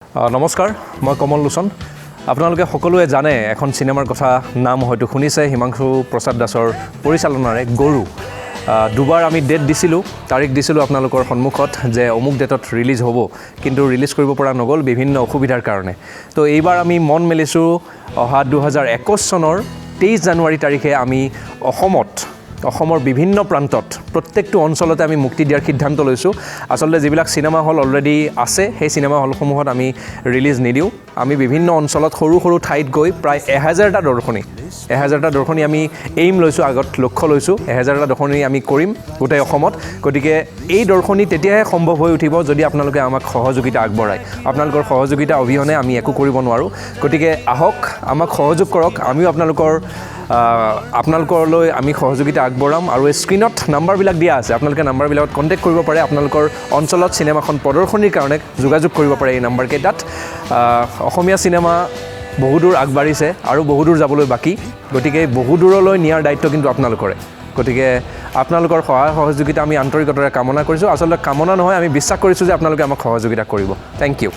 নমস্কাৰ, মই কমল লোচন। আপোনালোকে সকলোৱে জানে এখন চিনেমাৰ কথা নাম হয়তো শুনিছে, হিমাংশু প্ৰসাদ দাসৰ পৰিচালনাৰে গৰু। দুবাৰ আমি ডেট দিছিলোঁ, তাৰিখ দিছিলোঁ আপোনালোকৰ সন্মুখত যে অমুক ডেটত ৰিলিজ হ'ব, কিন্তু ৰিলিজ কৰিব পৰা নগ'ল বিভিন্ন অসুবিধাৰ কাৰণে। তো এইবাৰ আমি মন মেলিছোঁ অহা 2021 চনৰ 23 জানুৱাৰী তাৰিখে আমি অসমৰ বিভিন্ন প্ৰান্তত প্ৰত্যেকটো অঞ্চলতে আমি মুক্তি দিয়াৰ সিদ্ধান্ত লৈছোঁ। আচলতে যিবিলাক চিনেমা হল অলৰেডি আছে, সেই চিনেমা হলসমূহত আমি ৰিলিজ নিদিওঁ। আমি বিভিন্ন অঞ্চলত সৰু সৰু ঠাইত গৈ প্ৰায় 1000টা দৰ্শনী আমি এইম লৈছোঁ, আগত লক্ষ্য লৈছোঁ। 1000টা দৰ্শনী আমি কৰিম গোটেই অসমত। গতিকে এই দৰ্শনী তেতিয়াহে সম্ভৱ হৈ উঠিব যদি আপোনালোকে আমাক সহযোগিতা আগবঢ়ায়। আপোনালোকৰ সহযোগিতা অবিহনে আমি একো কৰিব নোৱাৰোঁ। গতিকে আহক, আমাক সহযোগ কৰক, আমিও আপোনালোকলৈ আমি সহযোগিতা আগবঢ়াম। আৰু এই স্ক্ৰীণত নাম্বাৰবিলাক দিয়া আছে, আপোনালোকে নাম্বাৰবিলাকত কণ্টেক্ট কৰিব পাৰে। আপোনালোকৰ অঞ্চলত চিনেমাখন প্ৰদৰ্শনীৰ কাৰণে যোগাযোগ কৰিব পাৰে এই নাম্বাৰকেইটাত। অসমীয়া চিনেমা বহুদূৰ আগবাঢ়িছে আৰু বহুদূৰ যাবলৈ বাকী। গতিকে বহুদূৰলৈ নিয়াৰ দায়িত্ব কিন্তু আপোনালোকৰে। গতিকে আপোনালোকৰ সহায় সহযোগিতা আমি আন্তৰিকতাৰে কামনা কৰিছোঁ। আচলতে কামনা নহয়, আমি বিশ্বাস কৰিছোঁ যে আপোনালোকে আমাক সহযোগিতা কৰিব। Thank U.